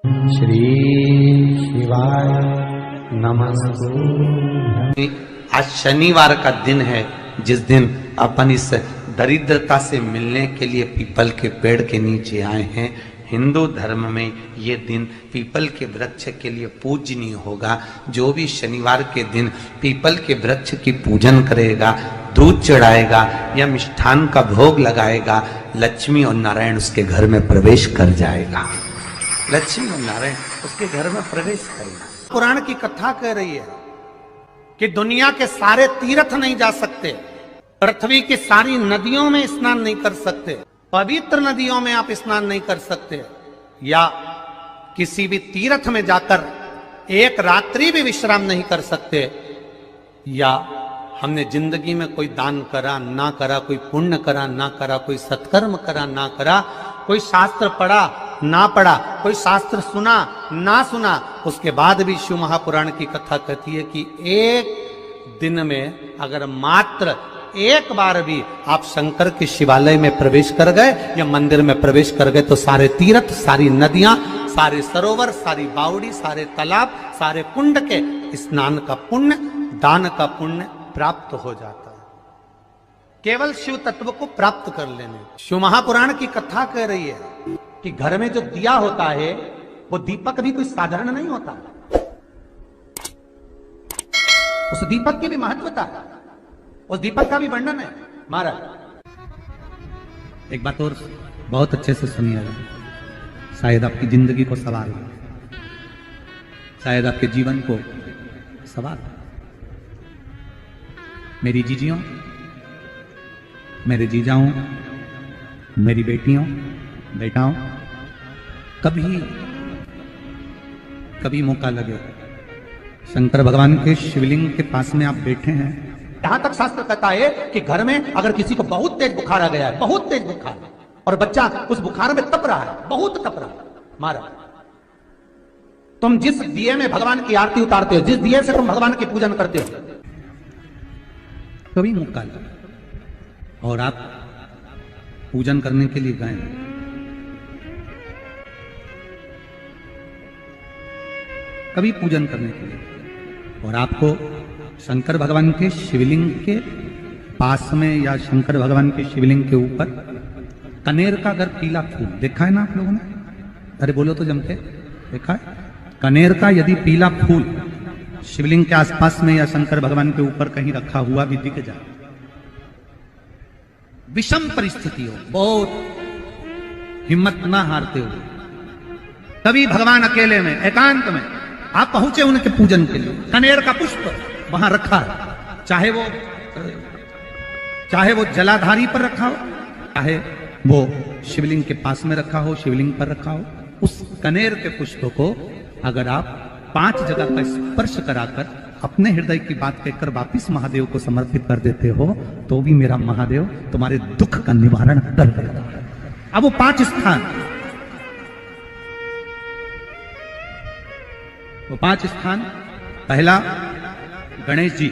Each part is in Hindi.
श्री शिवाय नमस्तु। आज शनिवार का दिन है, जिस दिन अपन इस दरिद्रता से मिलने के लिए पीपल के पेड़ के नीचे आए हैं। हिंदू धर्म में ये दिन पीपल के वृक्ष के लिए पूजनीय होगा। जो भी शनिवार के दिन पीपल के वृक्ष की पूजन करेगा, दूध चढ़ाएगा या मिष्ठान का भोग लगाएगा, लक्ष्मी और नारायण उसके घर में प्रवेश कर जाएगा। लक्ष्मी और नारायण उसके घर में प्रवेश करेगा। पुराण की कथा कह रही है कि दुनिया के सारे तीर्थ नहीं जा सकते, पृथ्वी की सारी नदियों में स्नान नहीं कर सकते, पवित्र नदियों में आप स्नान नहीं कर सकते, या किसी भी तीर्थ में जाकर एक रात्रि भी विश्राम नहीं कर सकते, या हमने जिंदगी में कोई दान करा ना करा, कोई पुण्य करा ना करा, कोई सत्कर्म करा ना करा, कोई शास्त्र पढ़ा ना पढ़ा, कोई शास्त्र सुना ना सुना, उसके बाद भी शिव महापुराण की कथा कहती है कि एक दिन में अगर मात्र एक बार भी आप शंकर के शिवालय में प्रवेश कर गए या मंदिर में प्रवेश कर गए तो सारे तीर्थ, सारी नदियां, सारे सरोवर, सारी बावड़ी, सारे तालाब, सारे कुंड के स्नान का पुण्य, दान का पुण्य प्राप्त हो जाता है, केवल शिव तत्व को प्राप्त कर लेने। शिव महापुराण की कथा कह रही है कि घर में जो दिया होता है वो दीपक भी कोई साधारण नहीं होता, उस दीपक की भी महत्वता है, उस दीपक का भी वर्णन है। महाराज एक बात और बहुत अच्छे से सुनिएगा, शायद आपकी जिंदगी को सवार हो, शायद आपके जीवन को सवार हो। मेरी जीजियों, मेरे जीजाओं, मेरी बेटियों, बेटाओं, कभी मौका लगे शंकर भगवान के शिवलिंग के पास में आप बैठे हैं, यहां तक शास्त्र कहता है कि घर में अगर किसी को बहुत तेज बुखार आ गया है, बहुत तेज बुखार, और बच्चा उस बुखार में तप रहा है, बहुत तप रहा है, महाराज तुम जिस दिए में भगवान की आरती उतारते हो, जिस दिए से तुम भगवान की पूजन करते हो, कभी मौका लगे और आप पूजन करने के लिए गए, कभी पूजन करने के लिए, और आपको शंकर भगवान के शिवलिंग के पास में या शंकर भगवान के शिवलिंग के ऊपर कनेर का अगर पीला फूल देखा है ना आप लोगों ने, अरे बोलो तो जमके, देखा है? कनेर का यदि पीला फूल शिवलिंग के आसपास में या शंकर भगवान के ऊपर कहीं रखा हुआ भी दिख जाए, विषम परिस्थिति हो, बहुत हिम्मत ना हारते हो, तभी भगवान अकेले में एकांत में आप पहुंचे उनके पूजन के लिए, कनेर का पुष्प वहां रखा है, चाहे वो जलाधारी पर रखा हो, चाहे वो शिवलिंग के पास में रखा हो, शिवलिंग पर रखा हो, उस कनेर के पुष्प को अगर आप 5 जगह का स्पर्श कराकर अपने हृदय की बात कहकर वापिस महादेव को समर्पित कर देते हो, तो भी मेरा महादेव तुम्हारे दुख का निवारण कर देगा। अब वो 5 स्थान, वो 5 स्थान, पहला गणेश जी,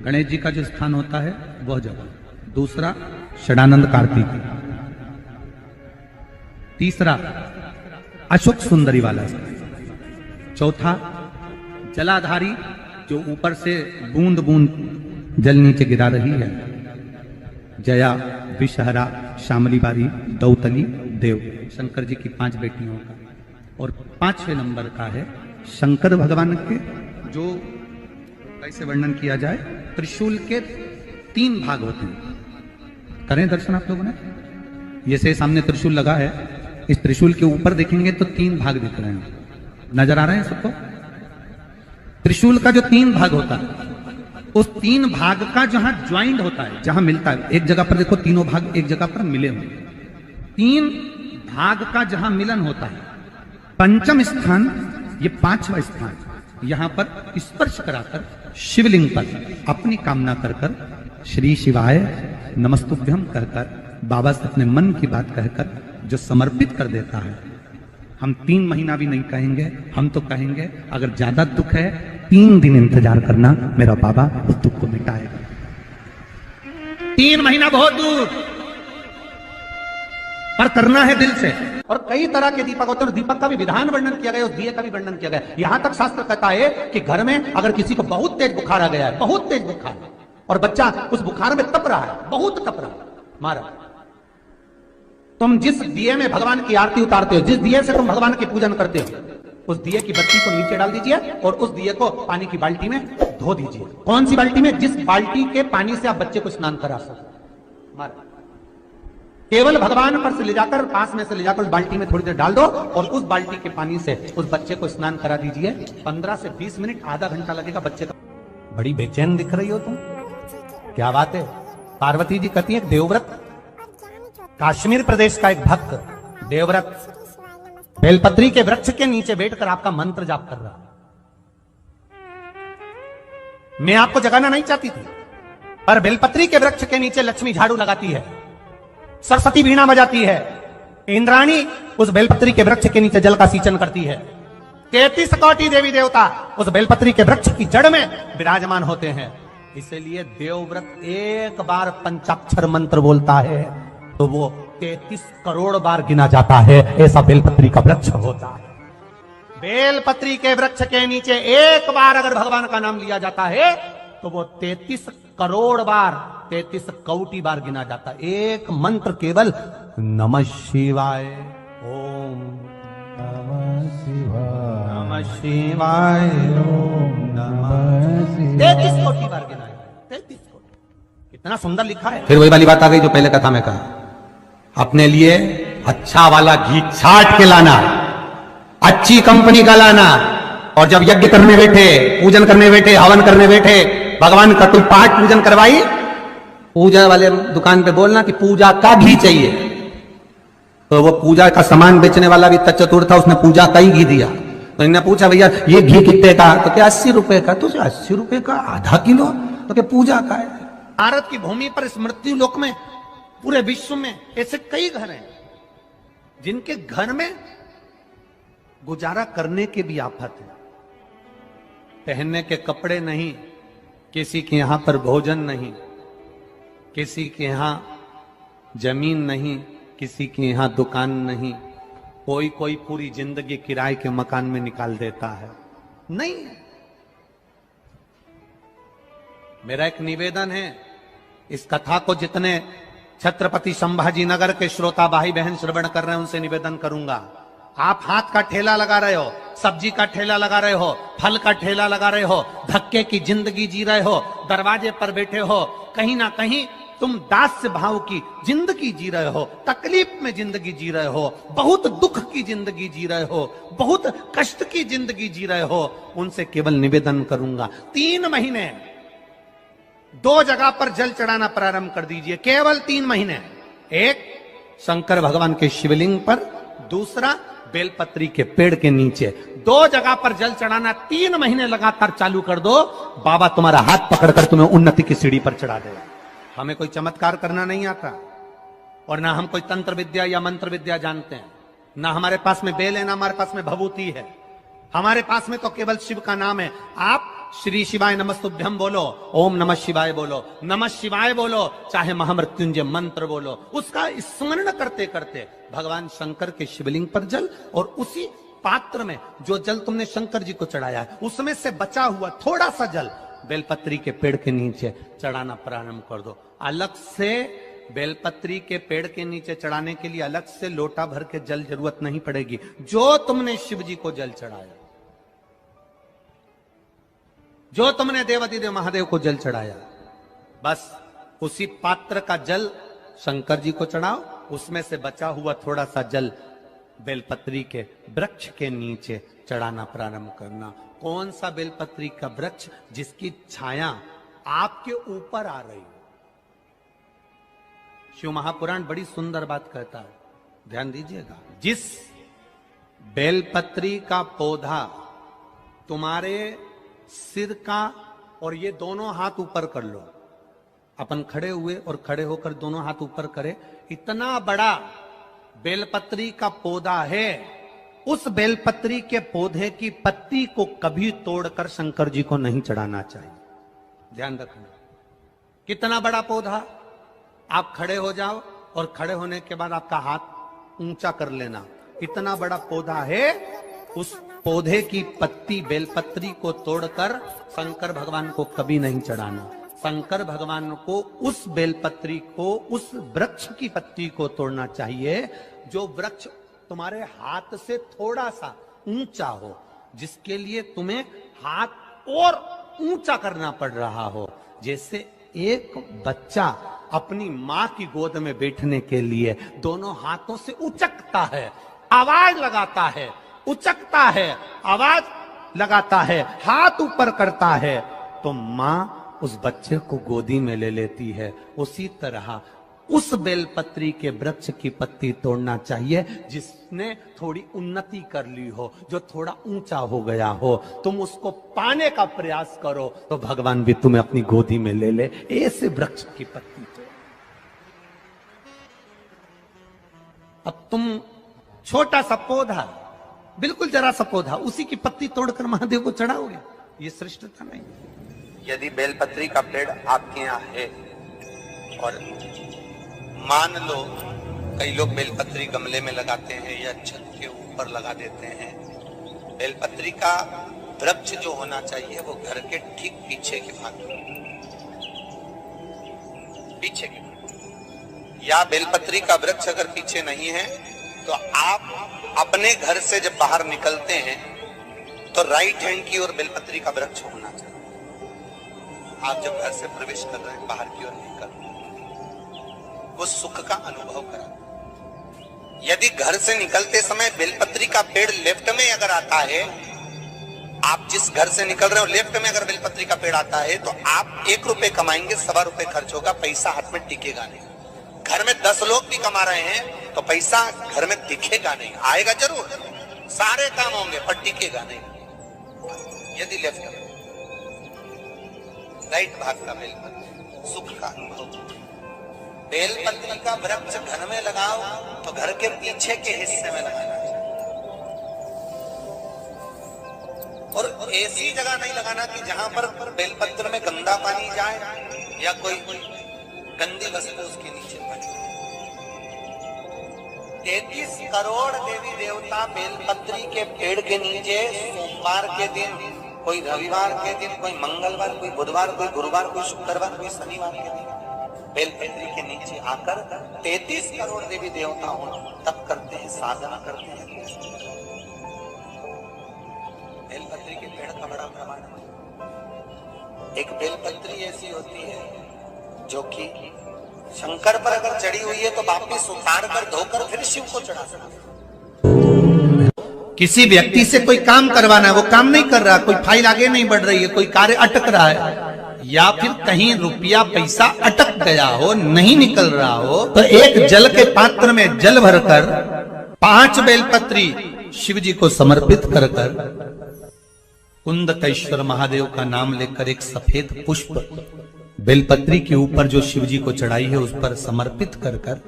गणेश जी का जो स्थान होता है वह जगह, दूसरा षडानंद कार्तिक, तीसरा अशोक सुंदरी वाला, चौथा जलाधारी जो ऊपर से बूंद बूंद जल नीचे गिरा रही है, जया, विषहरा, शामली बारी, दौतली, देव, शंकर जी की 5 बेटियों का, और 5वें नंबर का है शंकर भगवान के, जो कैसे वर्णन किया जाए, त्रिशूल के 3 भाग होते हैं। करें दर्शन आप लोगों ने, ये से सामने त्रिशूल लगा है, इस त्रिशूल के ऊपर देखेंगे तो 3 भाग दिख रहे हैं, नजर आ रहे हैं सबको? त्रिशूल का जो 3 भाग होता है, उस 3 भाग का जहां ज्वाइंट होता है, जहां मिलता है, एक जगह पर देखो तीनों भाग एक जगह पर मिले हुए, 3 भाग का जहां मिलन होता है, पंचम स्थान, ये 5वां स्थान, यहां पर स्पर्श कराकर शिवलिंग पर अपनी कामना कर श्री शिवाय नमस्तुभ्यम कहकर बाबा से अपने मन की बात कहकर जो समर्पित कर देता है, हम 3 महीना भी नहीं कहेंगे, हम तो कहेंगे अगर ज्यादा दुख है 3 दिन इंतजार करना, मेरा बाबा उस दुख को मिटाएगा। 3 महीना बहुत दूर, पर करना है दिल से। और कई तरह के दीपक होते हैं, दीपक का भी विधान वर्णन किया गया, उस दिए का भी वर्णन किया गया। यहां तक शास्त्र कहता है कि घर में अगर किसी को बहुत तेज बुखार आ गया है, बहुत तेज बुखार, और बच्चा उस बुखार में तप रहा है, बहुत तप रहा है, मारा, तुम जिस दिए में भगवान की आरती उतारते हो, जिस दिए से तुम भगवान की पूजन करते हो, उस दिए की बत्ती को नीचे डाल दीजिए और उस दिए को पानी की बाल्टी में धो दीजिए। कौन सी बाल्टी में? जिस बाल्टी के पानी से आप बच्चे को स्नान करा सको। मारा, केवल भगवान पर से ले जाकर, पास में से ले जाकर उस बाल्टी में थोड़ी देर डाल दो और उस बाल्टी के पानी से उस बच्चे को स्नान करा दीजिए। 15 से 20 मिनट, आधा घंटा लगेगा बच्चे का। बड़ी बेचैन दिख रही हो तुम, क्या बात है? पार्वती जी कहती है देवव्रत, कश्मीर प्रदेश का एक भक्त देवव्रत बेलपत्री के वृक्ष के नीचे बैठकर आपका मंत्र जाप कर रहा। मैं आपको जगाना नहीं चाहती थी, पर बेलपत्री के वृक्ष के नीचे लक्ष्मी झाड़ू लगाती है, सरस्वती वीणा बजाती है, इंद्राणी उस बेलपत्री के वृक्ष के नीचे जल का सिंचन करती है, 33 कोटि देवी देवता उस बेलपत्री के वृक्ष की जड़ में विराजमान होते हैं। इसलिए देवव्रत एक बार पंचाक्षर मंत्र बोलता है तो वो 33 करोड़ बार गिना जाता है, ऐसा बेलपत्री का वृक्ष होता है। बेलपत्री के वृक्ष के नीचे एक बार अगर भगवान का नाम लिया जाता है तो वो 33 करोड़ बार, 33 कोटि बार गिना जाता है। एक मंत्र केवल नमः शिवाय, ओम नमः शिवाय, नमः शिवाय, ओम नमः शिवाय, 33 कोटि बार गिनाया, 33 कोटि। कितना सुंदर लिखा है। फिर वही वाली बात आ गई जो पहले कथा में कहा, अपने लिए अच्छा वाला घी छाट के लाना, अच्छी कंपनी का लाना, और जब यज्ञ करने बैठे, पूजन करने बैठे, हवन करने बैठे, भगवान का कोई पाठ पूजन करवाई, पूजा वाले दुकान पे बोलना कि पूजा का घी चाहिए। तो वो पूजा का सामान बेचने वाला भी चतुर था, उसने पूजा का ही घी दिया। तो इन्होंने पूछा भैया ये घी कितने का? तो क्या 80 रुपए का? तो 80 रुपए का आधा किलो? तो क्या पूजा का है? भारत की भूमि पर इस मृत्यु लोक में, पूरे विश्व में ऐसे कई घर हैं जिनके घर में गुजारा करने के भी आफत है, पहनने के कपड़े नहीं, किसी के यहां पर भोजन नहीं, किसी के यहां जमीन नहीं, किसी के यहां दुकान नहीं, कोई पूरी जिंदगी किराए के मकान में निकाल देता है। नहीं, मेरा एक निवेदन है, इस कथा को जितने छत्रपति संभाजी नगर के श्रोता भाई बहन श्रवण कर रहे हैं उनसे निवेदन करूंगा, आप हाथ का ठेला लगा रहे हो, सब्जी का ठेला लगा रहे हो, फल का ठेला लगा रहे हो, धक्के की जिंदगी जी रहे हो, दरवाजे पर बैठे हो, कहीं ना कहीं तुम दास्य भाव की जिंदगी जी रहे हो, तकलीफ में जिंदगी जी रहे हो, बहुत दुख की जिंदगी जी रहे हो, बहुत कष्ट की जिंदगी जी रहे हो, उनसे केवल निवेदन करूंगा 3 महीने 2 जगह पर जल चढ़ाना प्रारंभ कर दीजिए, केवल 3 महीने। एक शंकर भगवान के शिवलिंग पर, दूसरा बेलपत्री के पेड़ के नीचे, 2 जगह पर जल चढ़ाना 3 महीने लगातार चालू कर दो, बाबा तुम्हारा हाथ पकड़कर तुम्हें उन्नति की सीढ़ी पर चढ़ा देगा। हमें कोई चमत्कार करना नहीं आता, और ना हम कोई तंत्र विद्या या मंत्र विद्या जानते हैं, ना हमारे पास में बेल है, ना हमारे पास में भभूति है, हमारे पास में तो केवल शिव का नाम है। आप श्री शिवाय नमस्तुभ्यम बोलो, ओम नमः शिवाय बोलो, नमः शिवाय बोलो, चाहे महामृत्युंजय मंत्र बोलो, उसका स्मरण करते करते भगवान शंकर के शिवलिंग पर जल, और उसी पात्र में जो जल तुमने शंकर जी को चढ़ाया है उसमें से बचा हुआ थोड़ा सा जल बेलपत्री के पेड़ के नीचे चढ़ाना प्रारंभ कर दो। अलग से बेलपत्री के पेड़ के नीचे चढ़ाने के लिए अलग से लोटा भर के जल जरूरत नहीं पड़ेगी। जो तुमने शिव जी को जल चढ़ाया, जो तुमने देवादिदेव महादेव को जल चढ़ाया, बस उसी पात्र का जल शंकर जी को चढ़ाओ, उसमें से बचा हुआ थोड़ा सा जल बेलपत्री के वृक्ष के नीचे चढ़ाना प्रारंभ करना। कौन सा बेलपत्री का वृक्ष? जिसकी छाया आपके ऊपर आ रही हो। शिव महापुराण बड़ी सुंदर बात कहता है, ध्यान दीजिएगा। जिस बेलपत्री का पौधा तुम्हारे सिर का, और ये दोनों हाथ ऊपर कर लो, अपन खड़े हुए और खड़े होकर दोनों हाथ ऊपर करे, इतना बड़ा बेलपत्री का पौधा है, उस बेलपत्री के पौधे की पत्ती को कभी तोड़कर शंकर जी को नहीं चढ़ाना चाहिए। ध्यान रखना, कितना बड़ा पौधा। आप खड़े हो जाओ और खड़े होने के बाद आपका हाथ ऊंचा कर लेना। इतना बड़ा पौधा है, उस पौधे की पत्ती बेलपत्री को तोड़कर शंकर भगवान को कभी नहीं चढ़ाना। शंकर भगवान को उस बेलपत्री को, उस वृक्ष की पत्ती को तोड़ना चाहिए जो वृक्ष तुम्हारे हाथ से थोड़ा सा ऊंचा हो, जिसके लिए तुम्हें हाथ और ऊंचा करना पड़ रहा हो। जैसे एक बच्चा अपनी मां की गोद में बैठने के लिए दोनों हाथों से उचकता है, आवाज लगाता है, उचकता है, आवाज लगाता है, हाथ ऊपर करता है, तो मां उस बच्चे को गोदी में ले लेती है। उसी तरह उस बेलपत्री के वृक्ष की पत्ती तोड़ना चाहिए जिसने थोड़ी उन्नति कर ली हो, जो थोड़ा ऊंचा हो गया हो। तुम उसको पाने का प्रयास करो तो भगवान भी तुम्हें अपनी गोदी में ले ले। ऐसे वृक्ष की पत्ती तोड़। अब तुम छोटा सा पौधा, बिल्कुल जरा सा पौधा, उसी की पत्ती तोड़कर महादेव को चढ़ाओगे, ये श्रेष्ठता नहीं। यदि बेलपत्री का पेड़ आपके यहाँ है और मान लो कई लोग बेलपत्री गमले में लगाते हैं या छत के ऊपर लगा देते हैं, बेलपत्री का वृक्ष जो होना चाहिए वो घर के ठीक पीछे के भाग में, पीछे के भाग। या बेलपत्री का वृक्ष अगर पीछे नहीं है तो आप अपने घर से जब बाहर निकलते हैं तो राइट हैंड की ओर बेलपत्री का वृक्ष होना चाहिए। आप जब घर से प्रवेश कर रहे हैं, बाहर की ओर निकल, वो सुख का अनुभव करा। यदि घर से निकलते समय बेलपत्री का पेड़ लेफ्ट में अगर आता है, आप जिस घर से निकल रहे हो लेफ्ट में अगर बेलपत्री का पेड़ आता है तो आप 1 रुपए कमाएंगे, 1.25 रुपए खर्च होगा, पैसा हाथ में टिकेगा नहीं। घर में 10 लोग भी कमा रहे हैं तो पैसा घर में दिखेगा नहीं, आएगा जरूर, सारे काम होंगे पर टिकेगा नहीं। यदि लेफ्ट में, राइट भाग का बेलपत्री सुख का अनुभव। बेलपत्री का वृक्ष घर में लगाओ तो घर के पीछे के हिस्से में लगाना चाहिए, और ऐसी जगह नहीं लगाना कि जहां पर बेलपत्र में गंदा पानी जाए या कोई गंदी वस्तु उसके नीचे पड़े। 33 करोड़ देवी देवता बेलपत्री के पेड़ के नीचे सोमवार के दिन, कोई रविवार के दिन, कोई मंगलवार, कोई बुधवार, कोई गुरुवार, कोई शुक्रवार, कोई शनिवार के दिन बेलपत्री के नीचे आकर 33 करोड़ देवी देवता हो तप करते हैं, साधना करते हैं। बेलपत्री के पेड़ का बड़ा प्रमाण है। एक बेलपत्री ऐसी होती है जो कि शंकर पर अगर चढ़ी हुई है तो वापिस उतार कर धोकर फिर शिव को चढ़ा सकते। किसी व्यक्ति से कोई काम करवाना है, वो काम नहीं कर रहा, कोई फाइल आगे नहीं बढ़ रही है, कोई कार्य अटक रहा है, या फिर कहीं रुपया पैसा अटक गया हो, नहीं निकल रहा हो, तो एक जल के पात्र में जल भरकर 5 बेलपत्री शिव जी को समर्पित कर कर कुंदकेश्वर महादेव का नाम लेकर एक सफेद पुष्प बेलपत्री के ऊपर जो शिव जी को चढ़ाई है उस पर समर्पित कर कर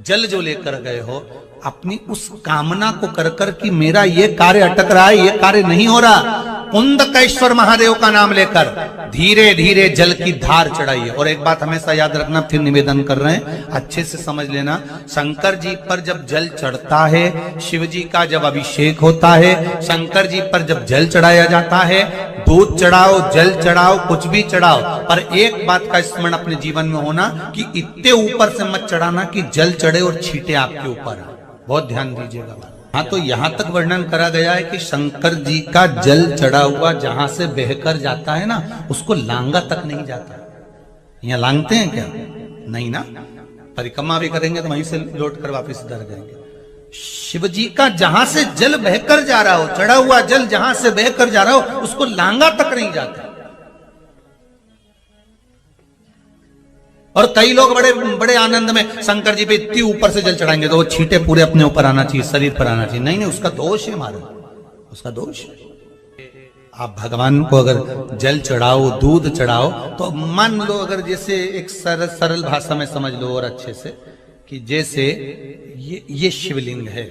जल जो लेकर गए हो, अपनी उस कामना को कर कर कि मेरा ये कार्य अटक रहा है, ये कार्य नहीं हो रहा, कुंदकेश्वर महादेव का नाम लेकर धीरे धीरे जल की धार चढ़ाइए। और एक बात हमेशा याद रखना, फिर निवेदन कर रहे हैं, अच्छे से समझ लेना, शंकर जी पर जब जल चढ़ता है, शिव जी का जब अभिषेक होता है, शंकर जी पर जब जल चढ़ाया जाता है, दूध चढ़ाओ, जल चढ़ाओ, कुछ भी चढ़ाओ, पर एक बात का स्मरण अपने जीवन में होना कि इतने ऊपर से मत चढ़ाना कि जल चढ़े और छींटे आपके ऊपर। बहुत ध्यान दीजिएगा। हाँ, तो यहां तक वर्णन करा गया है कि शंकर जी का जल चढ़ा हुआ जहां से बहकर जाता है ना, उसको लांगा तक नहीं जाता। यहाँ लांगते हैं क्या? नहीं ना, परिक्रमा भी करेंगे तो वहीं से लौट कर वापिस इधर जाएंगे। शिव जी का जहां से जल बहकर जा रहा हो, चढ़ा हुआ जल जहां से बहकर जा रहा हो, उसको लांगा तक नहीं जाता। और कई लोग बड़े बड़े आनंद में शंकर जी पे इतनी ऊपर से जल चढ़ाएंगे तो वो छींटे पूरे अपने ऊपर आना चाहिए, शरीर पर आना चाहिए। नहीं नहीं, उसका दोष है महाराज, उसका दोष है। आप भगवान को अगर जल चढ़ाओ, दूध चढ़ाओ, तो मान लो अगर जैसे एक सरल भाषा में समझ लो और अच्छे से, कि जैसे ये शिवलिंग है,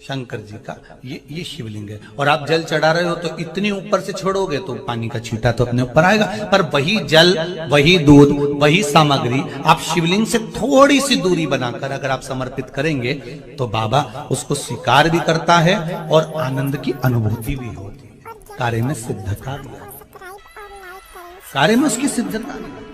शंकर जी का ये शिवलिंग है। और आप जल चढ़ा रहे हो तो इतनी ऊपर से छोड़ोगे तो पानी का छींटा तो अपने ऊपर आएगा, पर वही जल, वही दूध, वही सामग्री आप शिवलिंग से थोड़ी सी दूरी बनाकर अगर आप समर्पित करेंगे तो बाबा उसको स्वीकार भी करता है और आनंद की अनुभूति भी होती है। कार्य में सिद्धता भी है, कार्य में उसकी सिद्धता भी है।